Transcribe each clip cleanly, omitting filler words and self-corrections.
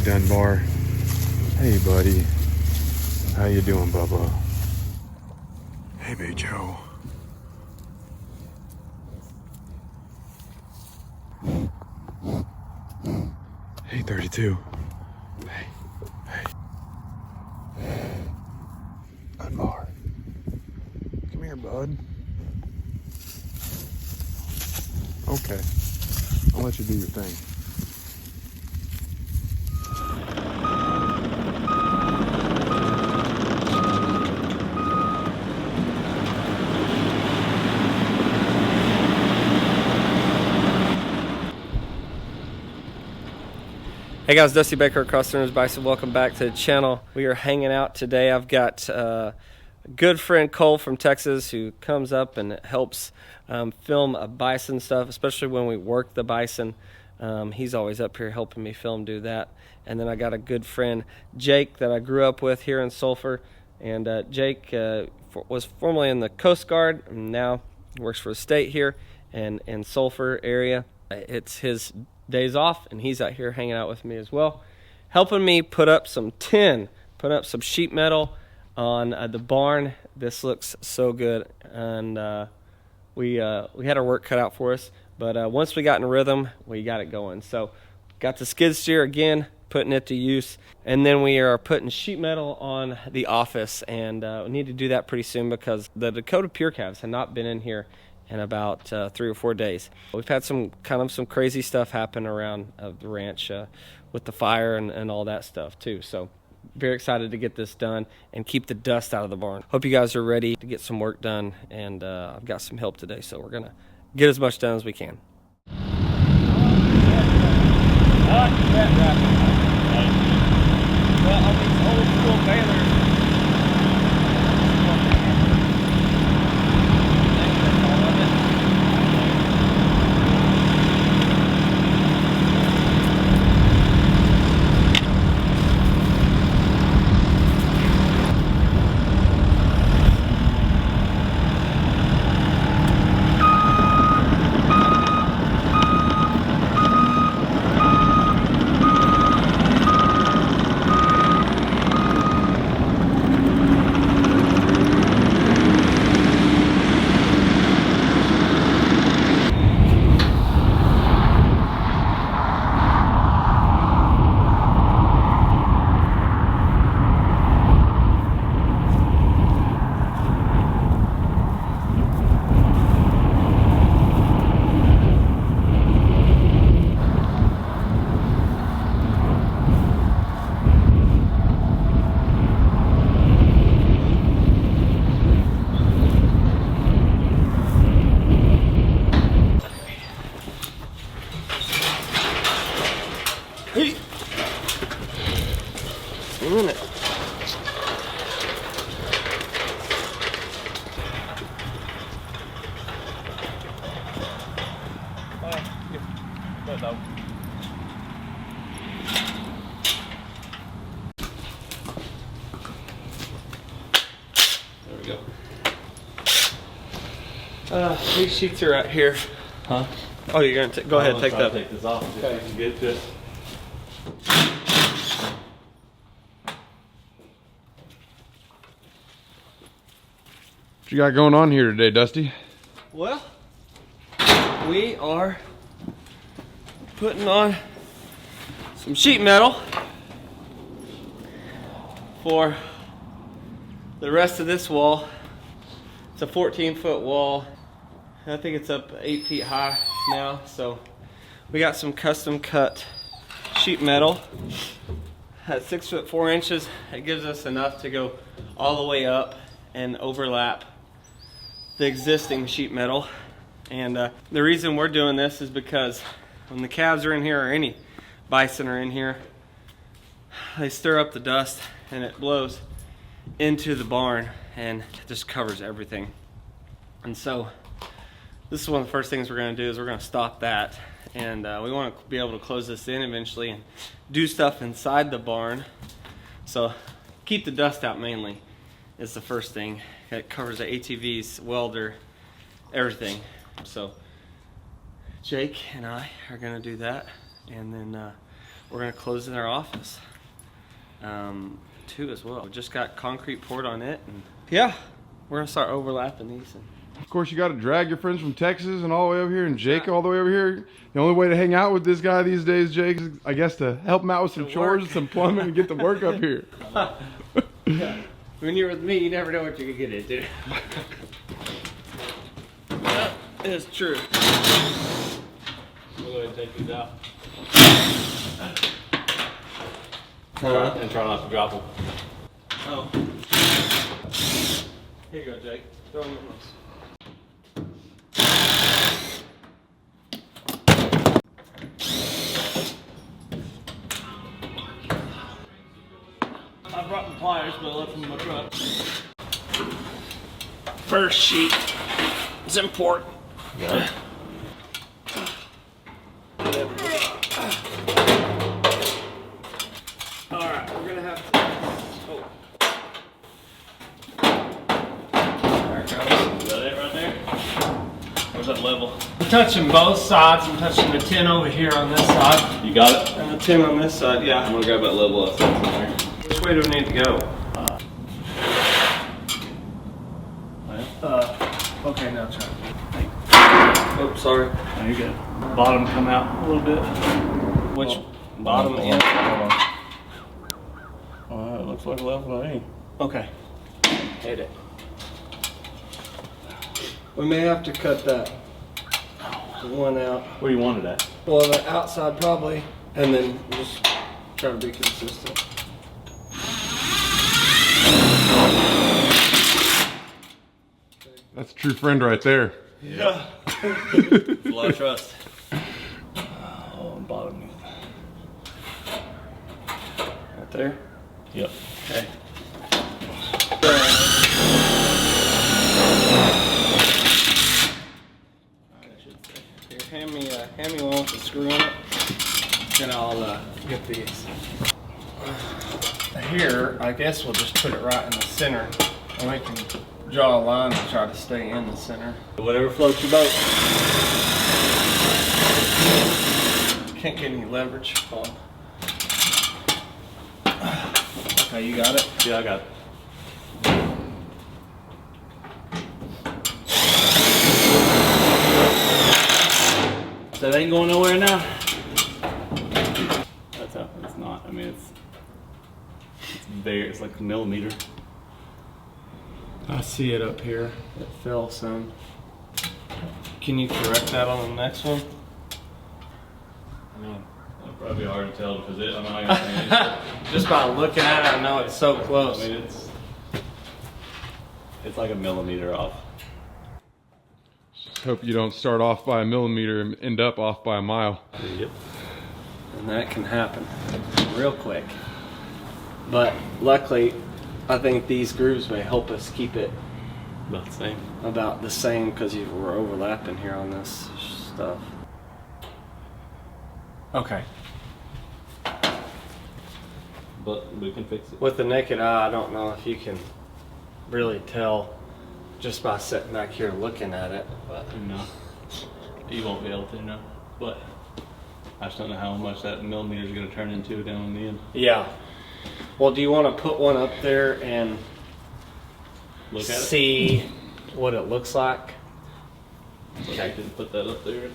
Dunbar. Hey, buddy. How you doing, Bubba? Hey, Big Joe. Hey, 32. Hey. Dunbar. Come here, bud. Okay. I'll let you do your thing. Hey guys, Dusty Baker, customers, Bison. Welcome back to the channel. We are hanging out today. I've got a good friend Cole from Texas who comes up and helps film a bison stuff, especially when we work the bison. He's always up here helping me film, do that. And then I got a good friend Jake that I grew up with here in Sulphur. And Jake was formerly in the Coast Guard and now works for the state here and in Sulphur area. It's his days off and he's out here hanging out with me as well, helping me put up some sheet metal on the barn. This looks so good, and we had our work cut out for us, but once we got in rhythm, we got it going. So got the skid steer again, putting it to use, and then we are putting sheet metal on the office, and we need to do that pretty soon because the Dakota Pure Calves have not been in here in about 3 or 4 days. We've had some crazy stuff happen around the ranch with the fire and all that stuff too. So very excited to get this done and keep the dust out of the barn. Hope you guys are ready to get some work done, and I've got some help today, so we're gonna get as much done as we can. Well, on these old school balers, there we go. These sheets are right here. Huh? Oh, you're gonna go ahead, take that. Take this off. Okay. If you can get to it. What you got going on here today, Dusty? Well, we are putting on some sheet metal for the rest of this wall. It's a 14-foot wall. I think it's up 8 feet high now, so we got some custom cut sheet metal at 6 foot 4 inches. It gives us enough to go all the way up and overlap the existing sheet metal. And the reason we're doing this is because when the calves are in here, or any bison are in here, they stir up the dust and it blows into the barn and just covers everything. And so this is one of the first things we're going to do is we're going to stop that, and we want to be able to close this in eventually and do stuff inside the barn. So keep the dust out mainly is the first thing. It covers the ATVs, welder, everything. So Jake and I are going to do that, and then we're gonna close in our office too as well. We just got concrete poured on it, and yeah, we're gonna start overlapping these. Of course, you got to drag your friends from Texas and all the way over here, and Jake all the way over here. The only way to hang out with this guy these days, Jake, is I guess to help him out with some chores, some plumbing, and get the work up here. Yeah. When you're with me, you never know what you can get into. That is true. We'll go ahead and take these out. And try not to drop them. Oh. Here you go, Jake. Throw them in this. I brought the pliers, but I left them in my truck. First sheet is important. Yeah. Alright, we're gonna have to. Oh. There it goes. Is that it right there? Where's that level? I'm touching both sides. I'm touching the tin over here on this side. You got it? And the tin on this side, I'm yeah. gonna grab that level up there. Which way do we need to go? Okay, now try. Oh, sorry. There you go. Bottom come out a little bit. Which bottom end? Alright, looks like level to me. Okay. Hit it. We may have to cut that one out. Where you want it at? Well, the outside probably, and then just try to be consistent. That's a true friend right there. Yeah. It's a lot of trust. Oh, bottom. Right there? Yep. Okay. Here, hand me one with the screw in it. Then I'll get these. Here, I guess we'll just put it right in the center, and we can draw a line and try to stay in the center. Whatever floats your boat. Can't get any leverage on. Okay, you got it? Yeah, I got it. So they ain't going nowhere now? That's how it's not. I mean, it's like a millimeter. I see it up here. It fell some. Can you correct that on the next one? I mean, it'll probably be hard to tell because I'm not gonna Just by looking at it, I know it's so close. I mean, it's like a millimeter off. Just hope you don't start off by a millimeter and end up off by a mile. Yep. And that can happen real quick. But luckily, I think these grooves may help us keep it About the same. about the same because we're overlapping here on this stuff. Okay. But we can fix it. With the naked eye, I don't know if you can really tell just by sitting back here looking at it. But No. You won't be able to, no. But I just don't know how much that millimeter is going to turn into down in the end. yeah. Well, do you want to put one up there and Look at it. see what it looks like? So I can put that up there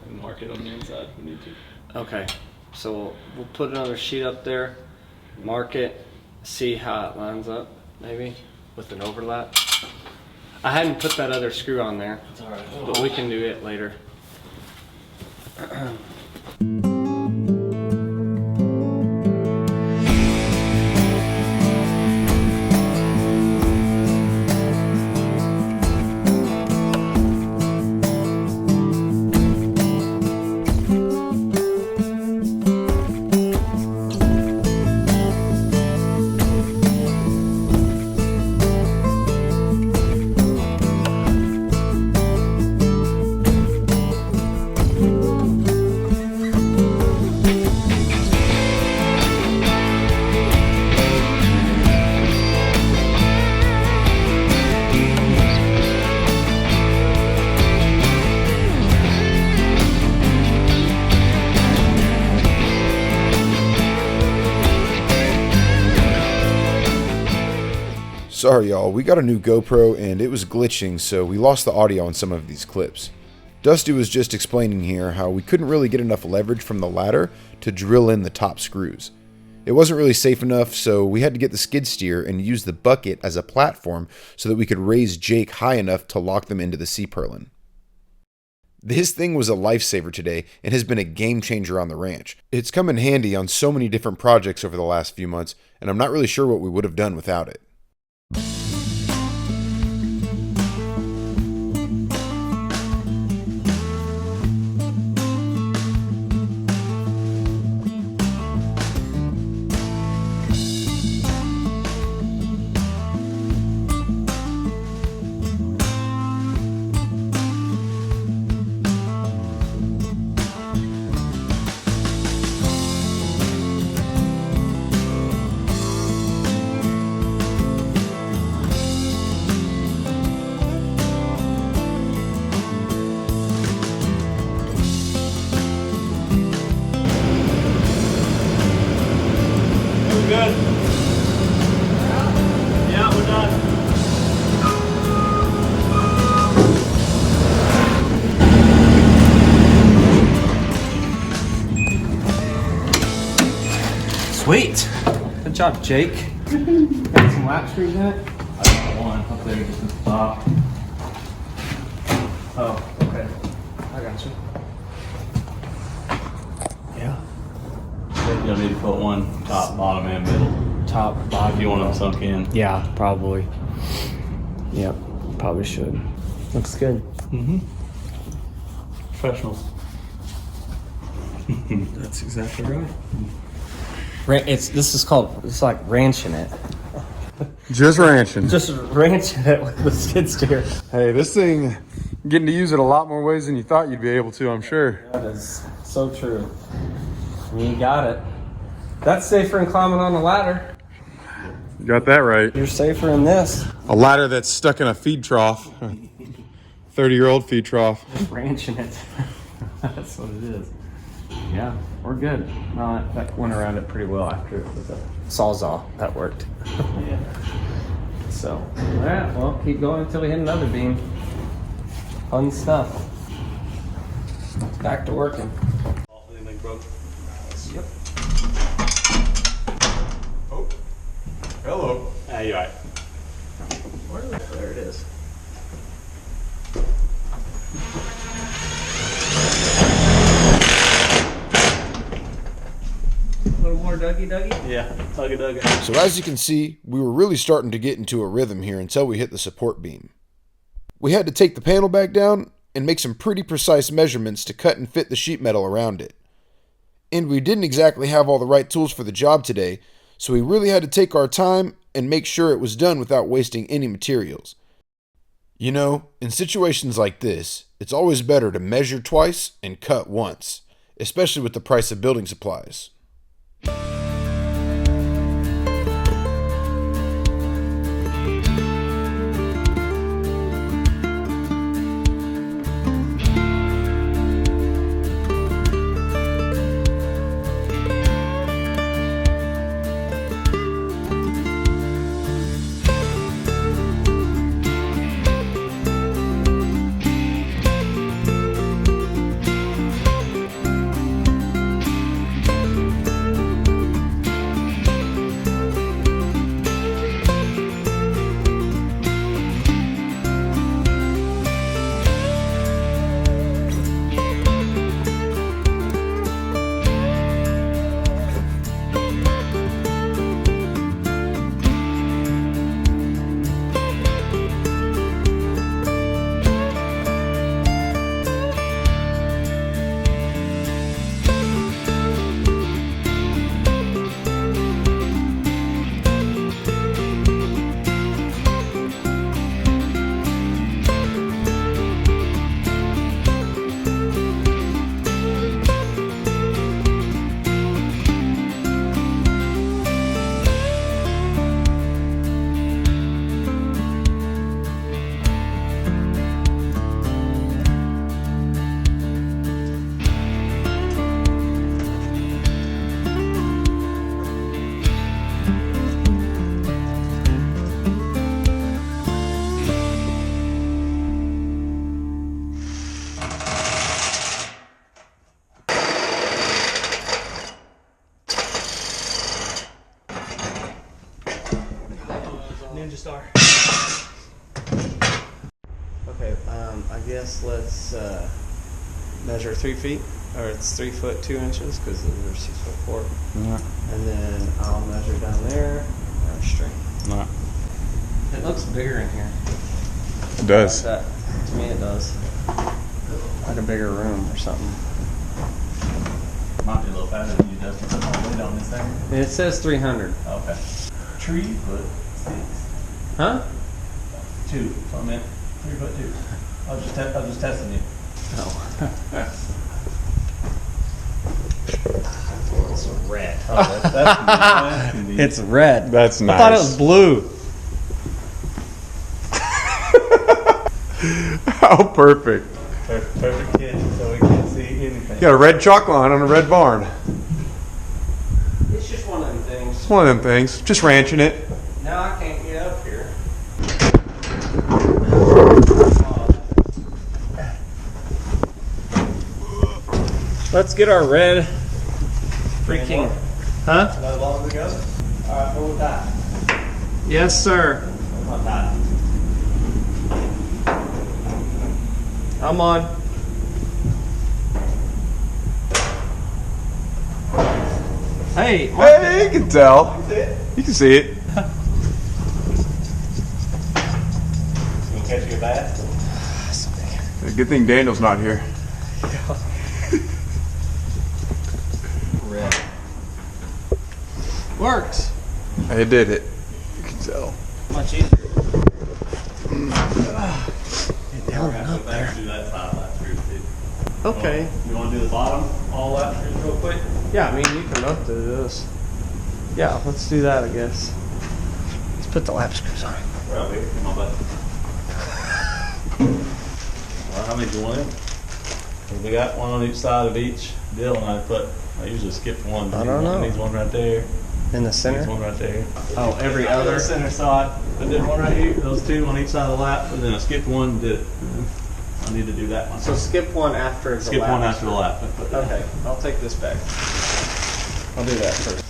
and mark it on the inside if we need to. Okay. So we'll put another sheet up there, mark it, see how it lines up, maybe with an overlap. I hadn't put that other screw on there, It's alright. but we can do it later. Sorry y'all, we got a new GoPro and it was glitching, so we lost the audio on some of these clips. Dusty was just explaining here how we couldn't really get enough leverage from the ladder to drill in the top screws. It wasn't really safe enough, so we had to get the skid steer and use the bucket as a platform so that we could raise Jake high enough to lock them into the C-purlin. This thing was a lifesaver today and has been a game changer on the ranch. It's come in handy on so many different projects over the last few months, and I'm not really sure what we would have done without it. Good. Yeah, we're done. Sweet. Good job, Jake. Got some lap screws in it? I got one up there just at the top. Oh, okay. I got you. Yeah. You'll need to put one top, bottom, and middle. Top, bottom. If you want them sunk in. Yeah, probably. Yep, probably should. Looks good. Mm-hmm. Professionals. That's exactly right. It's like ranching it. Just ranching. Just ranching it with the skid steer. Hey, this thing, getting to use it a lot more ways than you thought you'd be able to, I'm sure. That is so true. You got it. That's safer than climbing on a ladder. You got that right. You're safer in this. A ladder that's stuck in a feed trough. 30-year-old feed trough. Ranching it. That's what it is. Yeah, we're good. No, that went around it pretty well after it with a sawzall. That worked. Yeah. So, alright, well, keep going until we hit another beam. Fun stuff. Back to working. Anything broke? Yep. Oh, hello. Ah, you're right. There it is. A little more Dougie? Yeah, tug it. So as you can see, we were really starting to get into a rhythm here until we hit the support beam. We had to take the panel back down and make some pretty precise measurements to cut and fit the sheet metal around it. And we didn't exactly have all the right tools for the job today, so we really had to take our time and make sure it was done without wasting any materials. You know, in situations like this, it's always better to measure twice and cut once, especially with the price of building supplies. star. Okay, I guess let's measure 3 feet, or it's 3 foot 2 inches because we're 6 foot 4. Alright. And then I'll measure down there. Our string. Alright. It looks bigger in here. It does. Like that. To me, it does. Like a bigger room or something. Might be a little fatter than you, Dustin. Put more weight on this thing. It says 300. Okay. 3 foot 6. Huh? 2. So I meant 3 foot 2. I was just testing you. Oh. It's red. Oh, that's convenient. It's red. That's nice. I thought it was blue. How perfect. Perfect kid, so we can't see anything. You got a red chalk line on a red barn. It's just one of them things. It's one of them things. Just ranching it. Now I can't get up here. Let's get our red freaking. Huh? As long as it goes? Alright, hold that. Yes, sir. Hold that. I'm on. Hey, Hey, you can tell. You can see it. You can catch your bass? Good thing Daniel's not here. red. Works. I did it. You can tell. Much easier. Up there. Do that side lap screw too. Okay. You want to do the bottom, all lap screws real quick? Yeah, I mean, you can both do this. Yeah, let's do that, I guess. Let's put the lap screws on. Right over here. Come on, bud. Well, how many do you want in? We got one on each side of each deal, and I usually skip one. I don't know. Needs one right there. In the center? Needs one right there. Oh, every other? Center side. I did one right here, those 2 on each side of the lap, and then I skipped one and did it. I need to do that one. So skip one after the skip lap. one after the lap. Okay, I'll take this back. I'll do that first.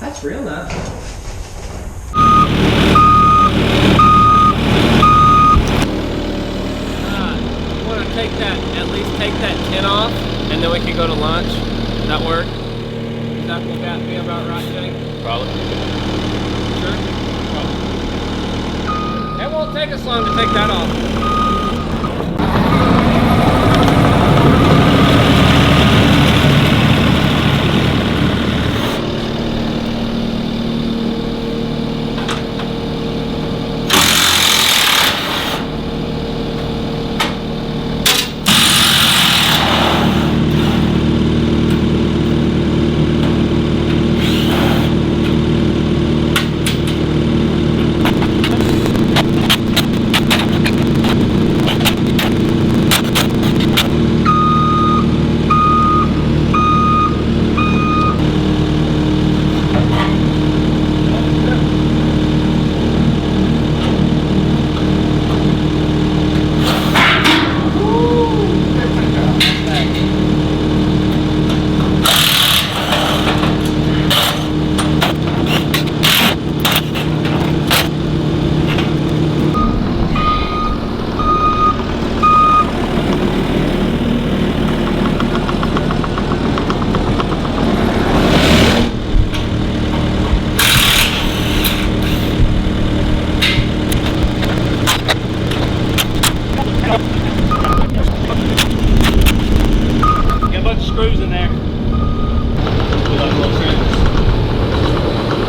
That's real nice. Want to take that, at least take that tin off, and then we can go to lunch. Does that work? Would that be about right, Jake? Probably. Sure? Probably. It won't take us long to take that off.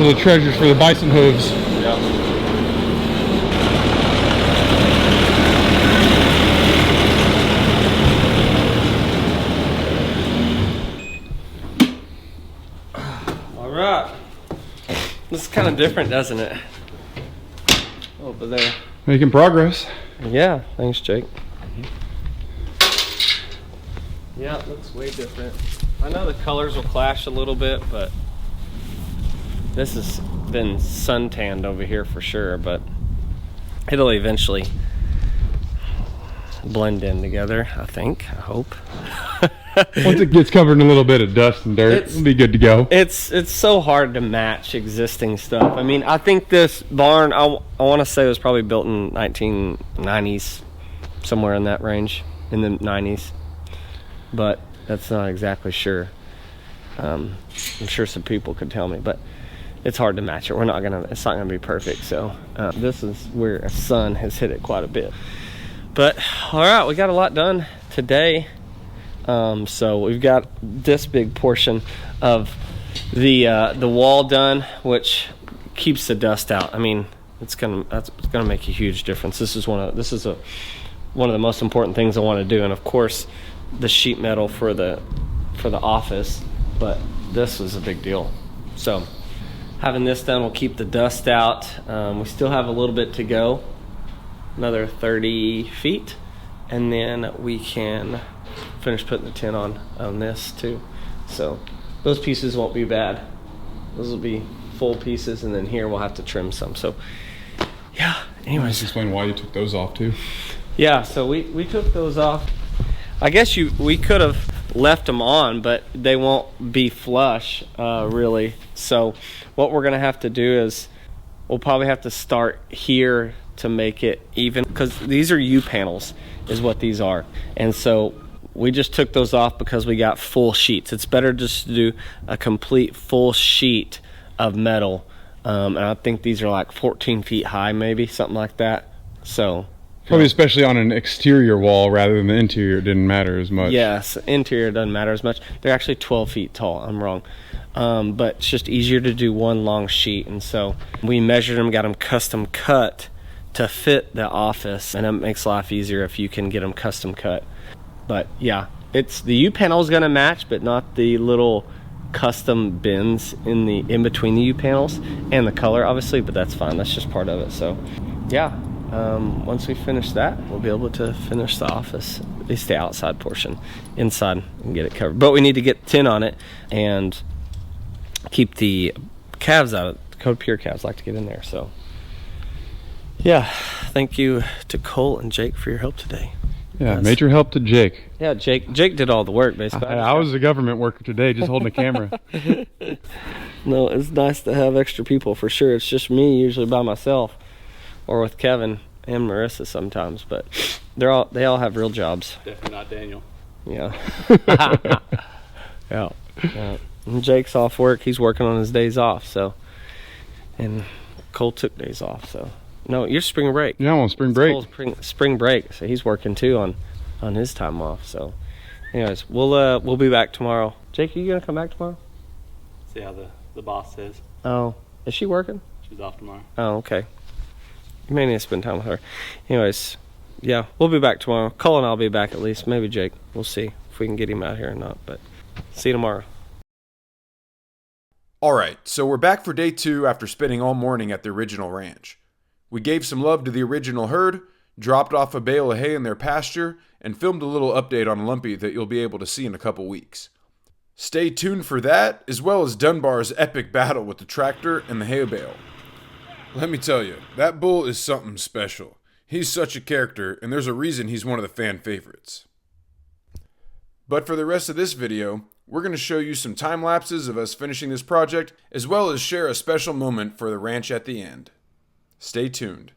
The treasures for the bison hooves. Yeah. All right. This is kind of different, doesn't it? Over there. Making progress. Yeah, thanks, Jake. Yeah, it looks way different. I know the colors will clash a little bit, but this has been suntanned over here for sure, but it'll eventually blend in together, I think, I hope. Once it gets covered in a little bit of dust and dirt, it'll be good to go. It's so hard to match existing stuff. I mean, I think this barn, I want to say it was probably built in 1990s, somewhere in that range, in the 90s, but that's not exactly sure. I'm sure some people could tell me, but it's hard to match it. It's not gonna be perfect. So this is where a sun has hit it quite a bit. But all right, we got a lot done today. So we've got this big portion of the wall done, which keeps the dust out. I mean, it's gonna make a huge difference. This is one of the most important things I want to do, and of course, the sheet metal for the office. But this was a big deal. So having this done will keep the dust out. We still have a little bit to go, another 30 feet, and then we can finish putting the tin on this too. So those pieces won't be bad. Those will be full pieces, and then here we'll have to trim some. So yeah, anyways. Just explain why you took those off too. Yeah, so we took those off. I guess we could have left them on, but they won't be flush really. So what we're gonna have to do is we'll probably have to start here to make it even, because these are U panels is what these are, and so we just took those off because we got full sheets. It's better just to do a complete full sheet of metal, and I think these are like 14 feet high, maybe something like that. So probably especially on an exterior wall rather than the interior, it didn't matter as much. yes, interior doesn't matter as much. They're actually 12 feet tall. I'm wrong. But it's just easier to do one long sheet, and so we measured them, got them custom cut to fit the office, and it makes life easier if you can get them custom cut. But yeah, it's the U panel is going to match, but not the little custom bins in between the U panels, and the color obviously, but that's fine, that's just part of it. So yeah, once we finish that, we'll be able to finish the office, at least the outside portion. Inside and get it covered, but we need to get tin on it and keep the calves out. Code Pure calves like to get in there. So yeah, thank you to Cole and Jake for your help today. Yeah, major help to Jake. Yeah, Jake did all the work basically. I was a government worker today, just holding a camera. No, it's nice to have extra people for sure. It's just me usually by myself, or with Kevin and Marissa sometimes. But they all have real jobs. Definitely not Daniel. Yeah. Yeah. And Jake's off work. He's working on his days off. So, and Cole took days off. So, no, you're spring break. Yeah, I'm on spring break. Cole's spring break. So he's working too on his time off. So, anyways, we'll be back tomorrow. Jake, are you gonna come back tomorrow? See how the boss says. Oh, is she working? She's off tomorrow. Oh, okay. You may need to spend time with her. Anyways, yeah, we'll be back tomorrow. Cole and I'll be back at least. Maybe Jake. We'll see if we can get him out here or not. But see you tomorrow. Alright, so we're back for day 2 after spending all morning at the original ranch. We gave some love to the original herd, dropped off a bale of hay in their pasture, and filmed a little update on Lumpy that you'll be able to see in a couple weeks. Stay tuned for that, as well as Dunbar's epic battle with the tractor and the hay bale. Let me tell you, that bull is something special. He's such a character, and there's a reason he's one of the fan favorites. But for the rest of this video, we're going to show you some time lapses of us finishing this project, as well as share a special moment for the ranch at the end. Stay tuned.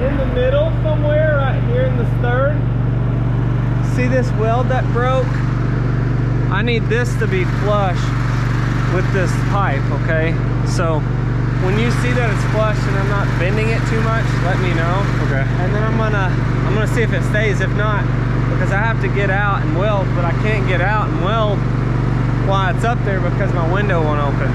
In the middle somewhere, right here in the stern, see this weld that broke? I need this to be flush with this pipe, okay? So when you see that it's flush and I'm not bending it too much, let me know. Okay. And then I'm gonna see if it stays. If not, because I have to get out and weld, but I can't get out and weld while it's up there because my window won't open.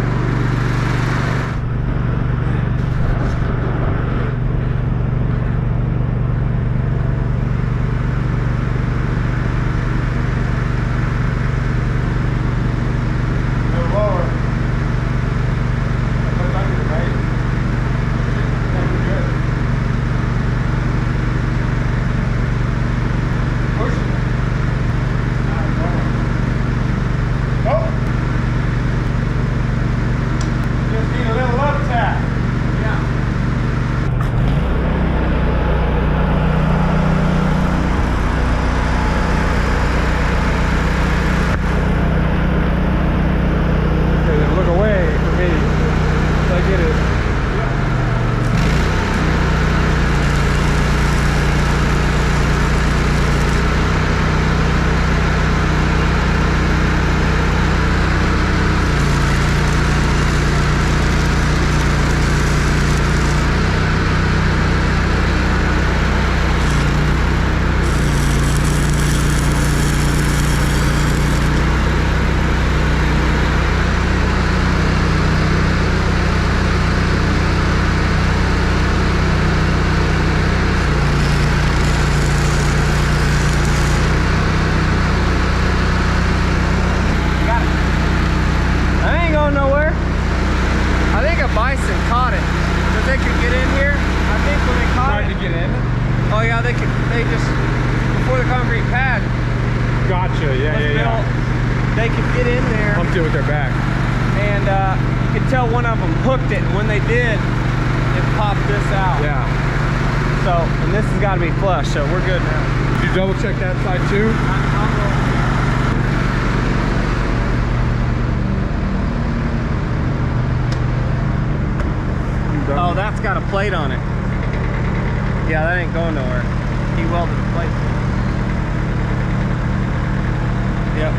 Bison caught it because they could get in here. I think when they caught it. To get in? Oh yeah, they just before the concrete pad. Gotcha. Yeah. Built, they could get in there. Humped it with their back. And you could tell one of them hooked it, and when they did, it popped this out. Yeah. So, and this has got to be flush, so we're good now. Did you double check that side too? Oh, that's got a plate on it. Yeah, that ain't going nowhere. He welded a plate. Yep.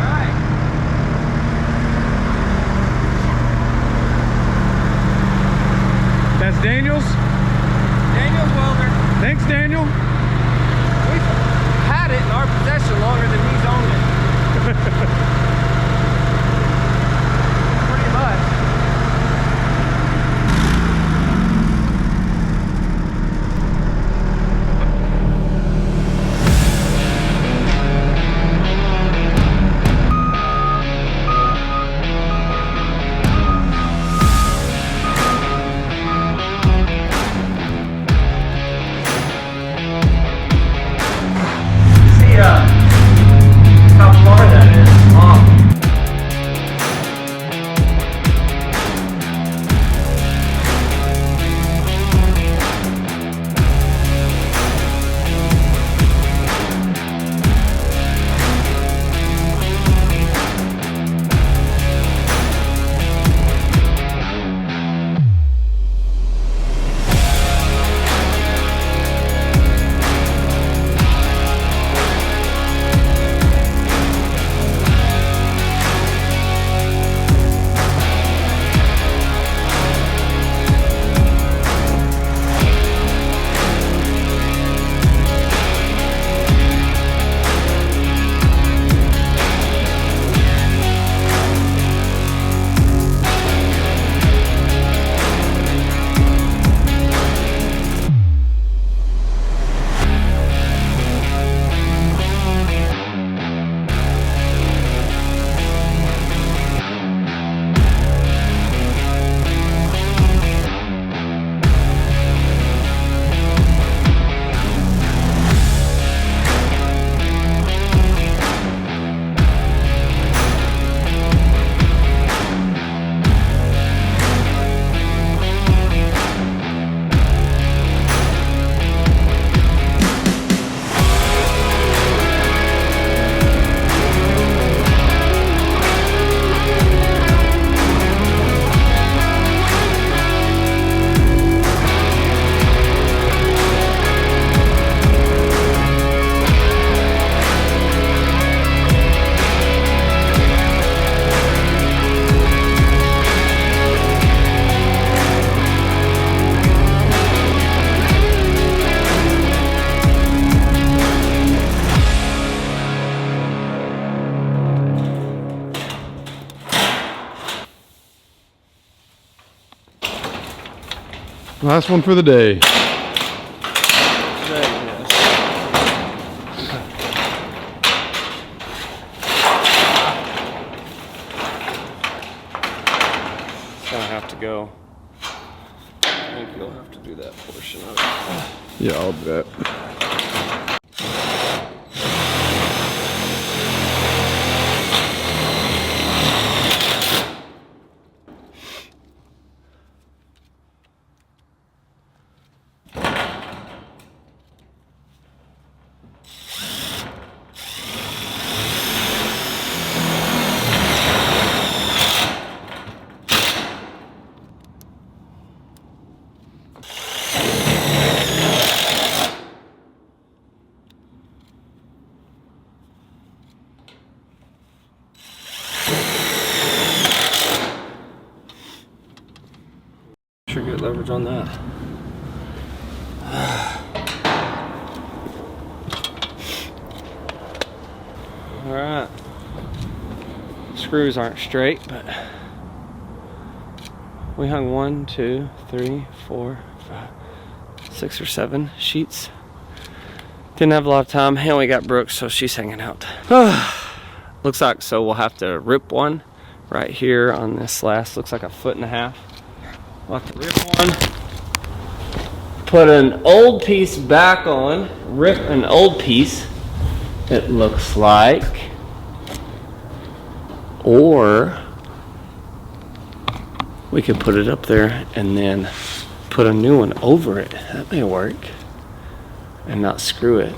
Alright. That's Daniel's? Daniel's welder. Thanks, Daniel. We've had it in our possession longer than he's owned it. Pretty much. Last one for the day. Go. I think you'll have to do that portion of it. Yeah, I'll do that. Sure, good leverage on that. All right. Screws aren't straight, but we hung 1, 2, 3, 4, 5, 6 or 7 sheets. Didn't have a lot of time, and we got Brooke, so she's hanging out. Looks like so we'll have to rip one right here on this last. Looks like 1.5 feet. We'll have to rip one, put an old piece back on, rip an old piece, it looks like, or we could put it up there and then put a new one over it. That may work, and not screw it.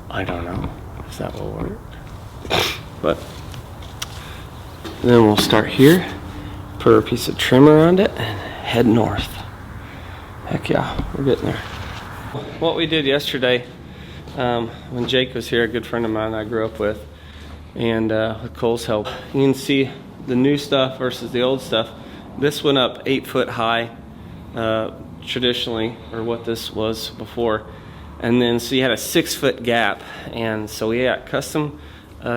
I don't know if that will work, but then we'll start here. Put a piece of trim around it and head north. Heck yeah, we're getting there. What we did yesterday, when Jake was here, a good friend of mine I grew up with, and with Cole's help, you can see the new stuff versus the old stuff. This went up 8 foot high, traditionally, or what this was before. And then so you had a 6 foot gap, and so we got custom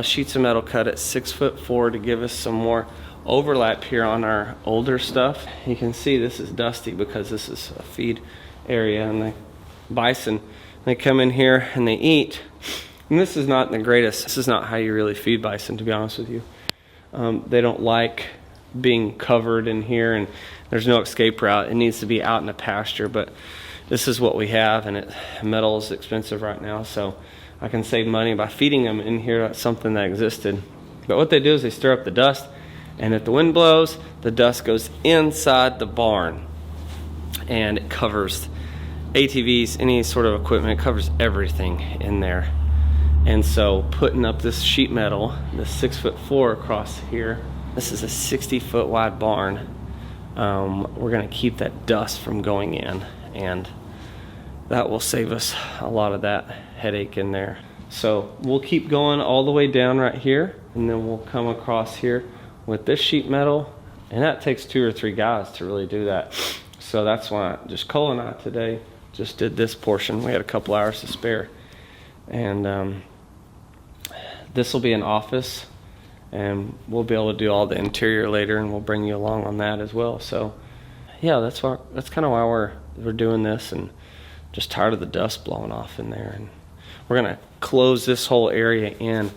sheets of metal cut at 6'4" to give us some more overlap here on our older stuff. You can see this is dusty because this is a feed area, and the bison, they come in here and they eat, and this is not the greatest. This is not how you really feed bison, to be honest with you. They don't like being covered in here, and there's no escape route. It needs to be out in the pasture, but this is what we have, and metal is expensive right now, so I can save money by feeding them in here. That's something that existed. But what they do is they stir up the dust, and if the wind blows, the dust goes inside the barn, and it covers ATVs, any sort of equipment. It covers everything in there. And so putting up this sheet metal, this 6'4" across here, this is a 60 foot wide barn. We're gonna keep that dust from going in, and that will save us a lot of that headache in there. So we'll keep going all the way down right here, and then we'll come across here with this sheet metal, and that takes 2 or 3 guys to really do that. So that's why just Cole and I today just did this portion. We had a couple hours to spare, and this will be an office, and we'll be able to do all the interior later, and we'll bring you along on that as well. So yeah, that's kind of why we're doing this, and just tired of the dust blowing off in there. And we're gonna close this whole area in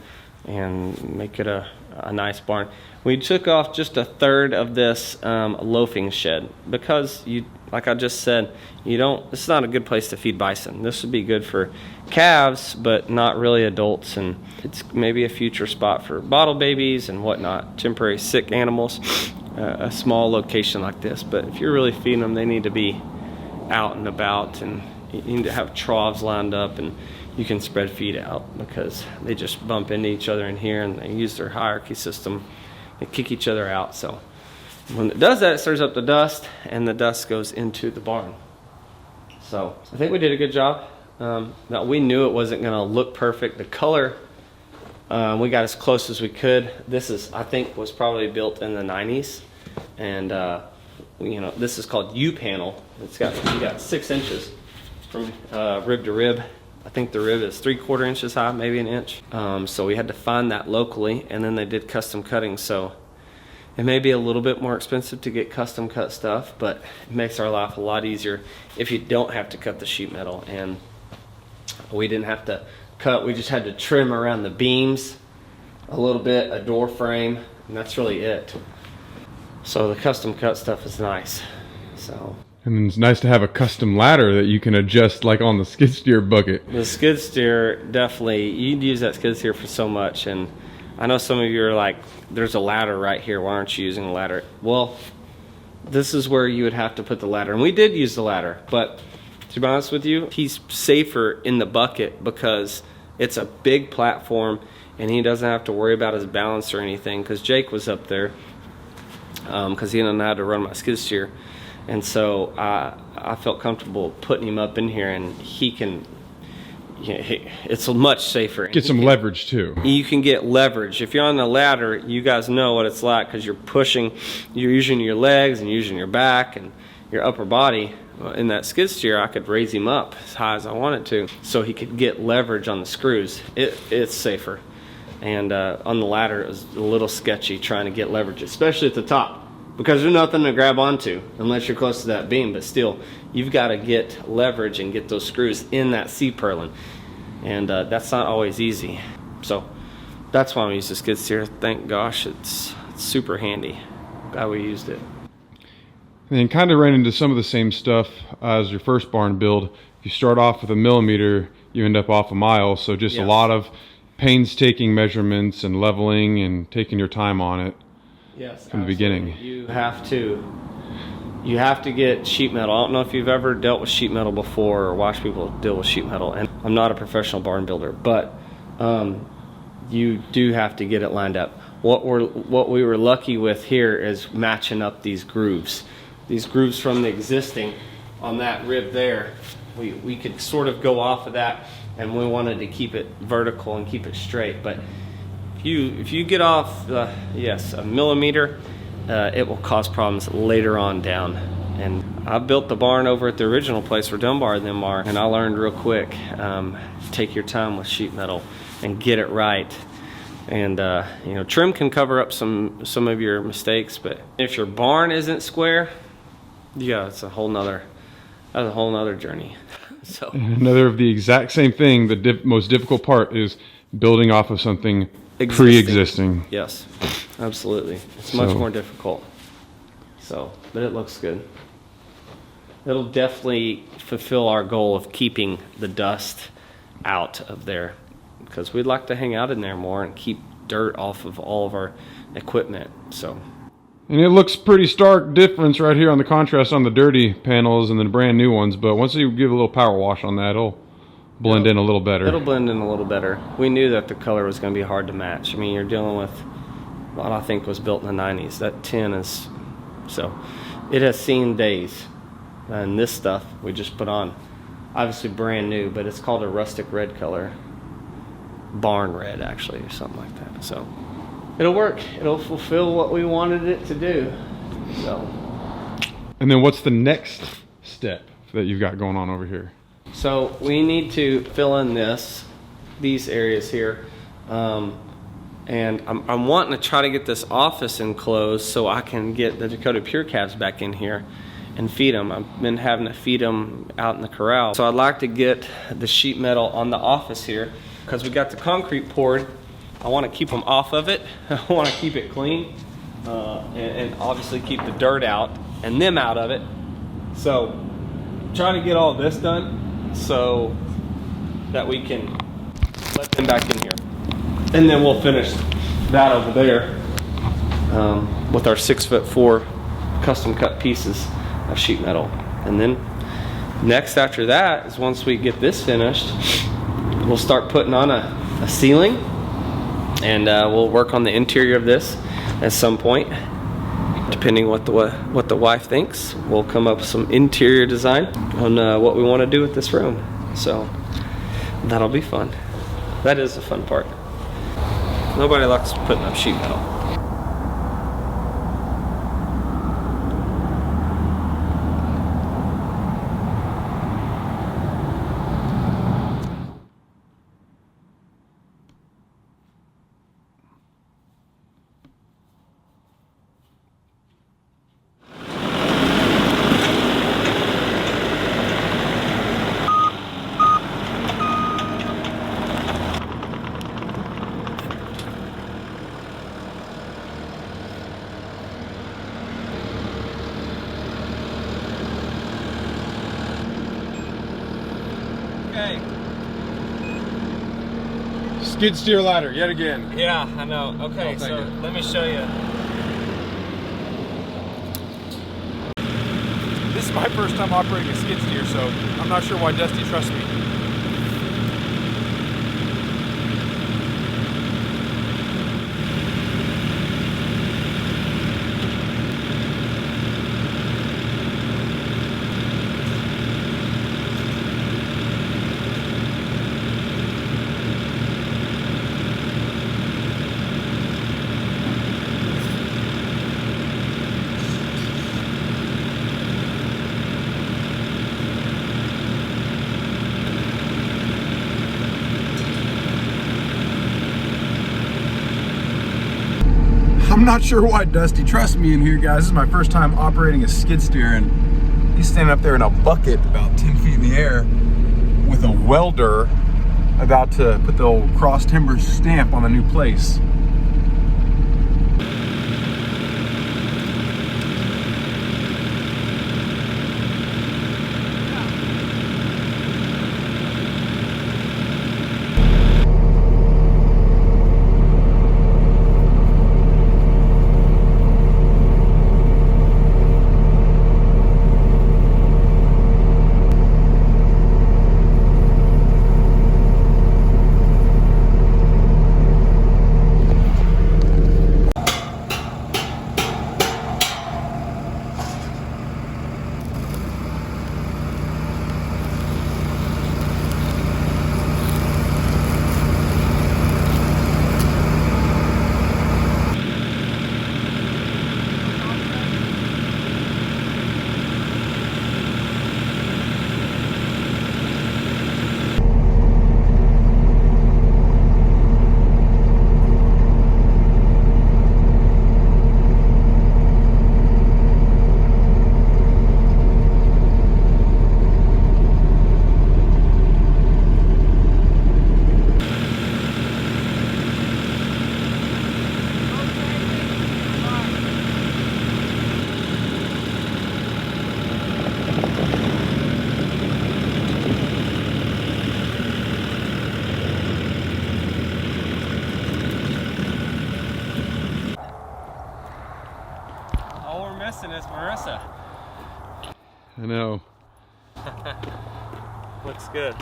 and make it a nice barn. We took off just 1/3 of this loafing shed because, like I just said, this is not a good place to feed bison. This would be good for calves, but not really adults, and it's maybe a future spot for bottle babies and whatnot, temporary sick animals, a small location like this. But if you're really feeding them, they need to be out and about, and you need to have troughs lined up, and you can spread feed out because they just bump into each other in here, and they use their hierarchy system and kick each other out. So when it does that, it stirs up the dust, and the dust goes into the barn. So I think we did a good job. Now we knew it wasn't going to look perfect. The color, we got as close as we could. This I think was probably built in the 90s, and this is called U panel. You got 6 inches from rib to rib. I think the rib is 3/4 inches high, maybe an inch. So we had to find that locally, and then they did custom cutting. So It may be a little bit more expensive to get custom cut stuff, but it makes our life a lot easier if you don't have to cut the sheet metal. And we didn't have to cut, we just had to trim around the beams a little bit, a door frame, and that's really it. So the custom cut stuff is nice. So. And it's nice to have a custom ladder that you can adjust like on the skid steer bucket. The skid steer, definitely, you'd use that skid steer for so much. And I know some of you are like, there's a ladder right here, why aren't you using a ladder? Well, this is where you would have to put the ladder. And we did use the ladder, but to be honest with you, he's safer in the bucket because it's a big platform and he doesn't have to worry about his balance or anything, because Jake was up there because he didn't know how to run my skid steer. And so I felt comfortable putting him up in here, and he can, you know, it's much safer. Get some leverage too. You can get leverage. If you're on the ladder, you guys know what it's like, because you're pushing, you're using your legs and using your back and your upper body. In that skid steer, I could raise him up as high as I wanted to, so he could get leverage on the screws. It's safer. And on the ladder, it was a little sketchy trying to get leverage, especially at the top, because there's nothing to grab onto unless you're close to that beam. But still, you've got to get leverage and get those screws in that C-purlin, and that's not always easy. So that's why we use the skid steer. Thank gosh, it's super handy. Glad we used it. And kind of ran into some of the same stuff as your first barn build. If you start off with a millimeter, you end up off a mile. So just a lot of painstaking measurements and leveling and taking your time on it. Yes, from the beginning. You have to get sheet metal. I don't know if you've ever dealt with sheet metal before or watched people deal with sheet metal. And I'm not a professional barn builder, but you do have to get it lined up. What we were lucky with here is matching up these grooves. These grooves from the existing on that rib there, we could sort of go off of that, and we wanted to keep it vertical and keep it straight. But if you get off, yes, a millimeter, it will cause problems later on down. And I built the barn over at the original place where Dunbar and them are, and I learned real quick, take your time with sheet metal and get it right. And you know, trim can cover up some of your mistakes, but if your barn isn't square, yeah, it's a whole nother journey. So another of the exact same thing. The most difficult part is building off of something pre-existing. Yes, absolutely. It's much more difficult. So, but it looks good. It'll definitely fulfill our goal of keeping the dust out of there, because we'd like to hang out in there more and keep dirt off of all of our equipment. So. And it looks pretty stark difference right here on the contrast on the dirty panels and the brand new ones, but once you give a little power wash on that, it'll blend in a little better. It'll blend in a little better. We knew that the color was going to be hard to match. I mean, you're dealing with what I think was built in the 90s. That tin is, so it has seen days. And this stuff we just put on, obviously brand new, but it's called a rustic red color. Barn red, actually, or something like that. So it'll work. It'll fulfill what we wanted it to do. So. And then what's the next step that you've got going on over here? So we need to fill in these areas here. And I'm wanting to try to get this office enclosed so I can get the Dakota Pure calves back in here and feed them. I've been having to feed them out in the corral. So I'd like to get the sheet metal on the office here, because we got the concrete poured. I want to keep them off of it. I want to keep it clean, and obviously keep the dirt out and them out of it. So trying to get all this done so that we can let them back in here. And then we'll finish that over there with our 6'4" custom cut pieces of sheet metal. And then next after that is, once we get this finished, we'll start putting on a ceiling, and we'll work on the interior of this at some point. Depending what the wife thinks, we'll come up with some interior design on what we want to do with this room. So that'll be fun. That is the fun part. Nobody likes putting up sheet metal. Okay. Skid steer ladder, yet again. Yeah, I know. Okay, so let me show you. This is my first time operating a skid steer, so I'm not sure why Dusty trusts me. I'm not sure why Dusty trusts me in here, guys. This is my first time operating a skid steer, and he's standing up there in a bucket about 10 feet in the air with a welder about to put the old cross timber stamp on the new place. Is Marissa. I know. Looks good.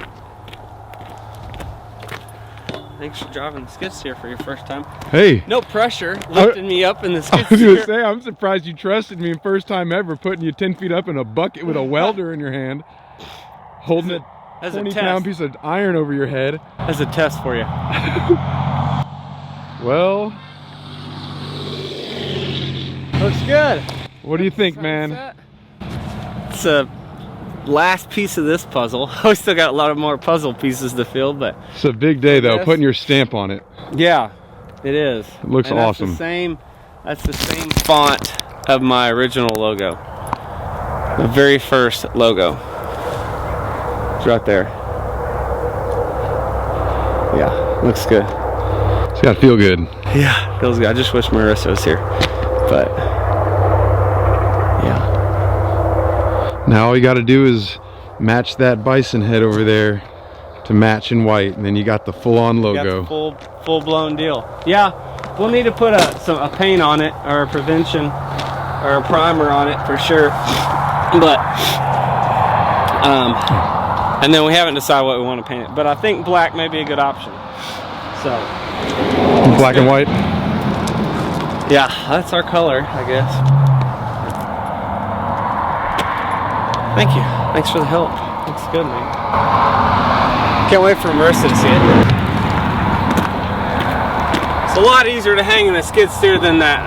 Thanks for driving the skid steer for your first time. Hey. No pressure, lifting me up in the skid I was steer. gonna say, I'm surprised you trusted me. First time ever, putting you 10 feet up in a bucket with a welder in your hand, holding a As a 20-pound test. piece of iron over your head. As a test for you. Well, Looks good. what do you think, man? It's a last piece of this puzzle. We still got a lot of more puzzle pieces to fill, but It's a big day, though, Yes. putting your stamp on it. yeah, it is. It looks And awesome. That's the same font of my original logo. The very first logo. It's right there. Yeah, looks good. It's got to feel good. Yeah, feels good. I just wish Marissa was here, but yeah. Now all you got to do is match that bison head over there to match in white, and then you got the full-on logo. Got the full-blown deal. Yeah, we'll need to put a paint on it, or a prevention, or a primer on it for sure. But and then we haven't decided what we want to paint it. But I think black may be a good option. So Black and white. yeah, that's our color, I guess. Thank you. Thanks for the help. Looks good, man. Can't wait for Marissa to see it. It's a lot easier to hang in a skid steer than that.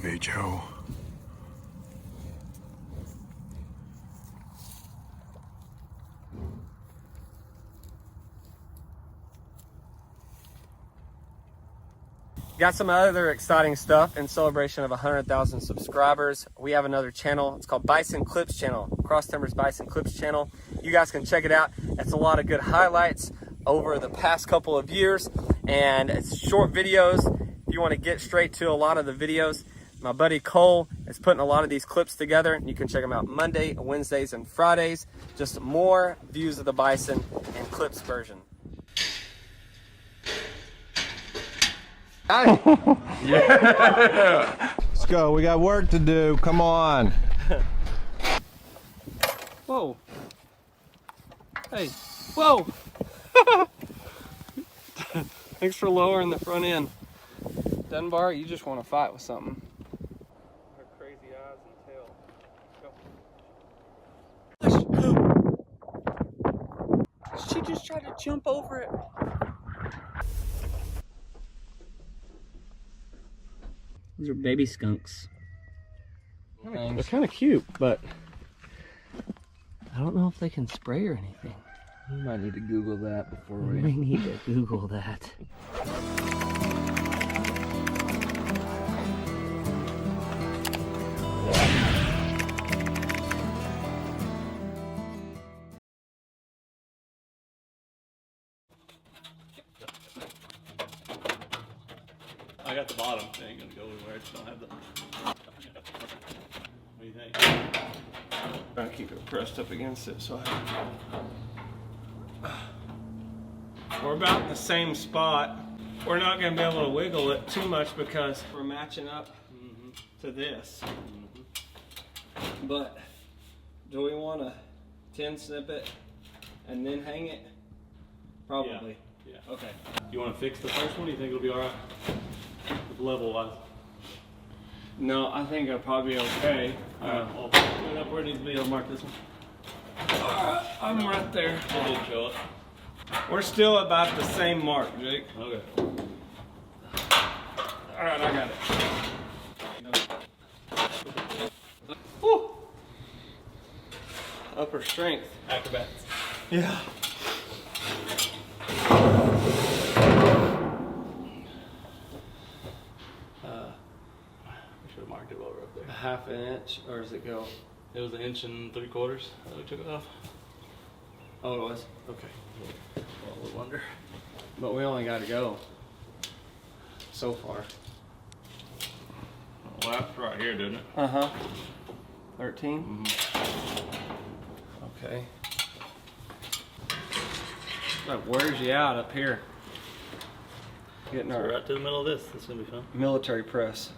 baby, Joe. Got some other exciting stuff in celebration of 100,000 subscribers. We have another channel. It's called Bison Clips channel. Cross Timbers Bison Clips channel. You guys can check it out. It's a lot of good highlights over the past couple of years, and it's short videos. If you want to get straight to a lot of the videos, my buddy Cole is putting a lot of these clips together, and you can check them out Monday, Wednesdays, and Fridays. Just more views of the bison and clips version. Yeah. Let's go. We got work to do. Come on. Whoa. Hey. Whoa. Thanks for lowering the front end. Dunbar, you just want to fight with something. Her crazy eyes and tail. Go. She just tried to jump over it. These are baby skunks. They're kind of cute, but I don't know if they can spray or anything. We might need to Google that before We may need to Google that. I got the bottom. It ain't gonna go anywhere. I just don't have the. What do you think? I'll keep it pressed up against it so we're about in the same spot. We're not going to be able to wiggle it too much because we're matching up to this. But do we want to 10 snip it and then hang it? Probably. Yeah. Okay. You want to fix the first one? Do you think it'll be alright? Level wise. No, I think it'll probably be okay. Alright, well, put it up where it needs to be. I'll mark this one. Alright, I'm right there. It didn't show up. We're still about the same mark, Jake. Okay. Alright, I got it. Woo! Upper strength. Acrobats. Yeah. We should have marked it while we're up there. A half an inch, or does it go? It was 1 3/4 inches that we took it off. Oh, it was? Okay. Well, a little under. But we only got to go so far. Well, that's right here, didn't it? Uh-huh. 13? Okay. That wears you out up here. Getting So our right to the middle of this. This is gonna be fun. military press.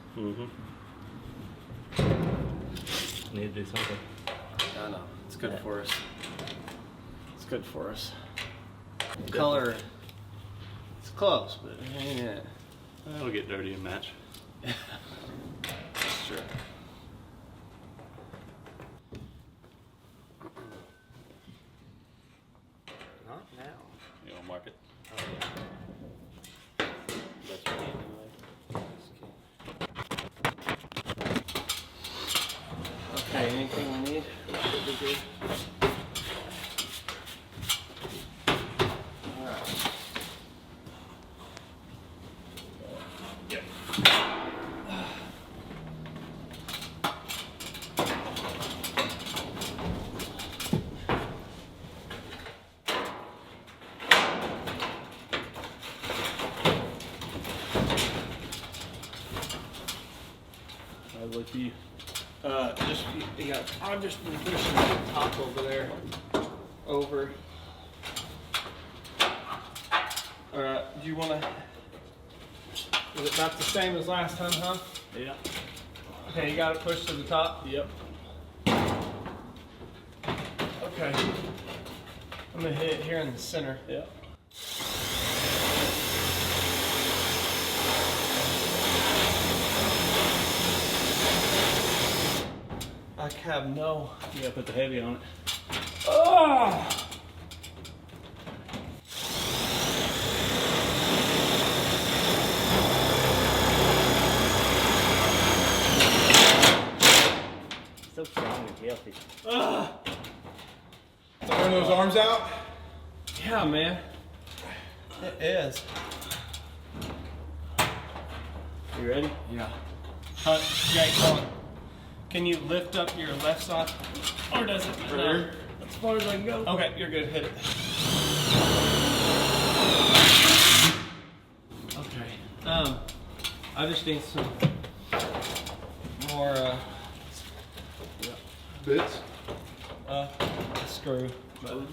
Need to do something. I know. It's good for us. It's good for us. Color. It's close, but it ain't it. It'll get dirty and match. Sure. Not now. You want to mark it? Oh, yeah. That's right anyway. Okay, anything we need? Should be good. Alright. I'll look for you. I've just been pushing the top over there. Over. Alright, do you wanna, is it about the same as last time, huh? Yeah. Okay, you got it pushed to the top? Yep. Okay. I'm gonna hit it here in the center. Yep. I have no. You gotta put the heavy on it. Oh! so strong and healthy. Throwing those arms out? Yeah, man. It is. You ready? Yeah. Jake, hold on. Can you lift up your left side? Or does it? No. As far as I can go. Okay, you're good. Hit it. Okay. I just need some more Bits? screw. You got them?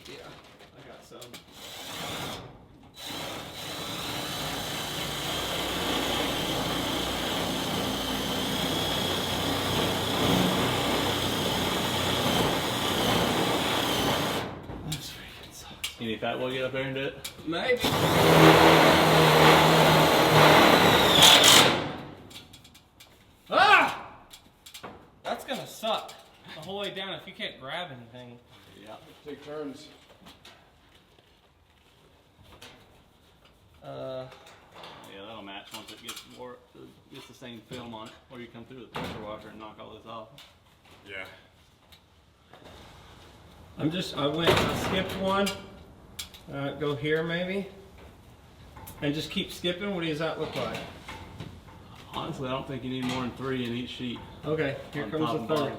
Yeah, I got some. This freaking sucks. You need Fat Boy to get up there and do it? Maybe. Ah! That's gonna suck the whole way down if you can't grab anything. Yeah. Take turns. Yeah, that'll match once it gets more, gets the same film on it, or you come through the pressure washer and knock all this off. Yeah. I skipped one. Go here maybe. And just keep skipping. What does that look like? Honestly, I don't think you need more than 3 in each sheet. Okay, here On comes top the and third. bottom.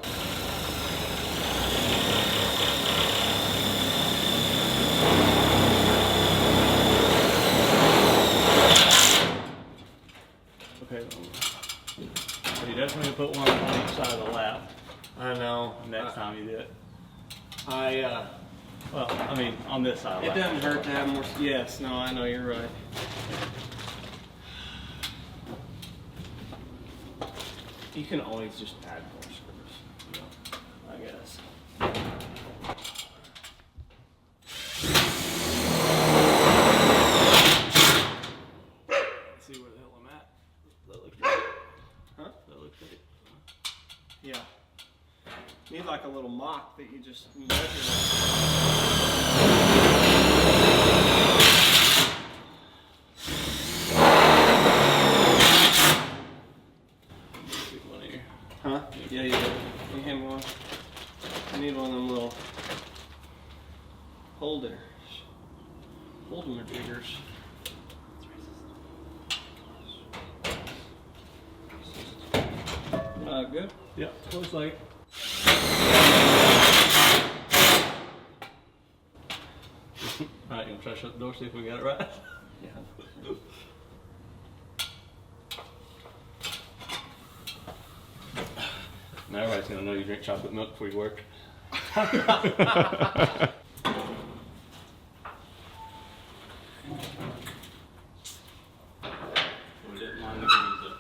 Okay. So you definitely put one on each side of the lap I know. next time you do it. Well, I mean, on this side of the It lap. doesn't hurt to have more. Yes, no, I know you're right. You can always just add more screws, I guess. See where the hell I'm at. That looks good. Huh? That looks good. Yeah. Need like a little mock that you just measure. Stick one here. Huh? Yeah, you do. Can you hand me one? I need one of them little holder jiggers. Good? Yeah, looks like it. Alright, you want to try to shut the door, see if we got it right? Yeah. Now everybody's going to know you drink chocolate milk before you work. We didn't mind the greens up.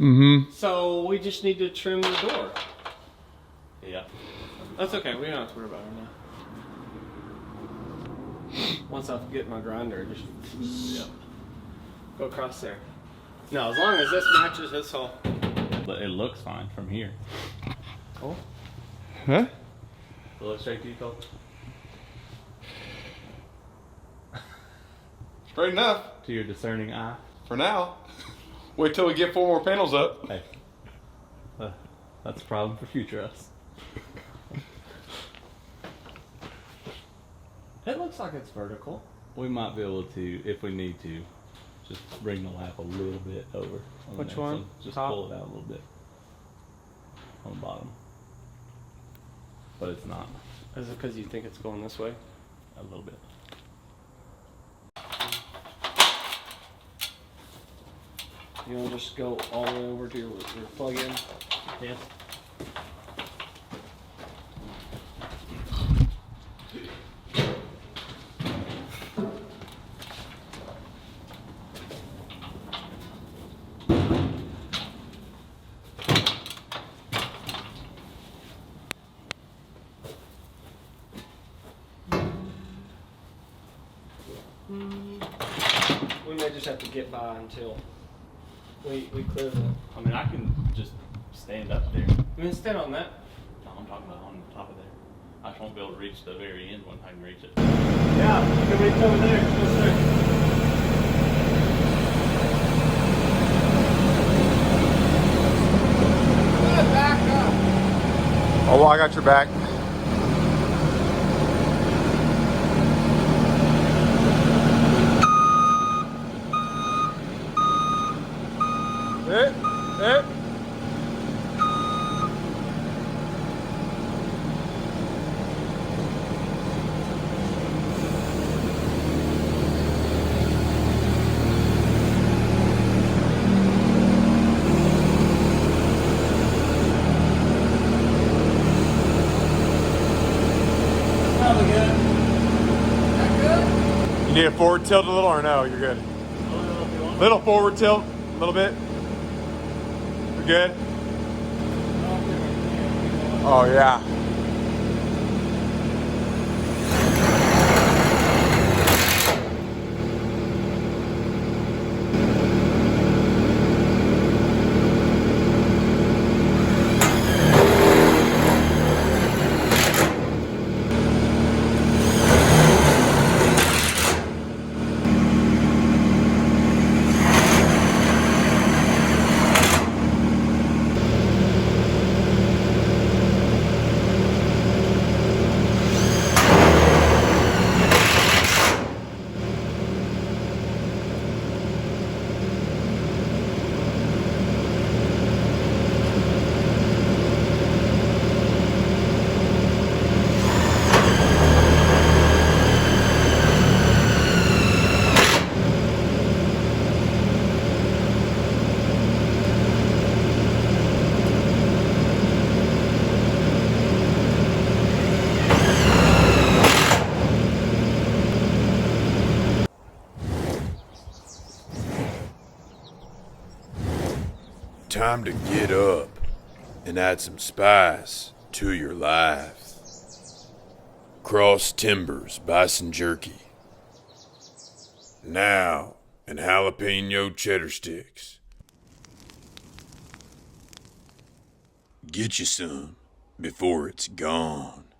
Mm-hmm. So we just need to trim the door. Yeah. That's okay. We don't have to worry about it now. Once I get my grinder, just go across there. No, as long as this matches this hole. But it looks fine from here. Oh. Huh? Will it look straight to you, Cole? Straight enough. To your discerning eye? For now. Wait till we get 4 more panels up. Hey. That's a problem for future us. It looks like it's vertical. We might be able to, if we need to, just bring the lap a little bit over. On the Which next one? Just Top? pull it out a little bit. On the bottom. But it's not. Is it because you think it's going this way? A little bit. You want to just go all the way over to your plug-in? Yeah. We may just have to get by until we clear the... I mean, I can just stand up there. I mean, stand on that. No, I'm talking about on top of there. I just won't be able to reach the very end when I can reach it. Yeah, you can reach over there. Yes, sir. Oh, well, I got your back. You need a forward tilt a little or no? You're good. Little forward tilt, a little bit. You're good. Oh yeah. Time to get up and add some spice to your life. Cross Timbers Bison Jerky. Now in jalapeno cheddar sticks. Get you some before it's gone.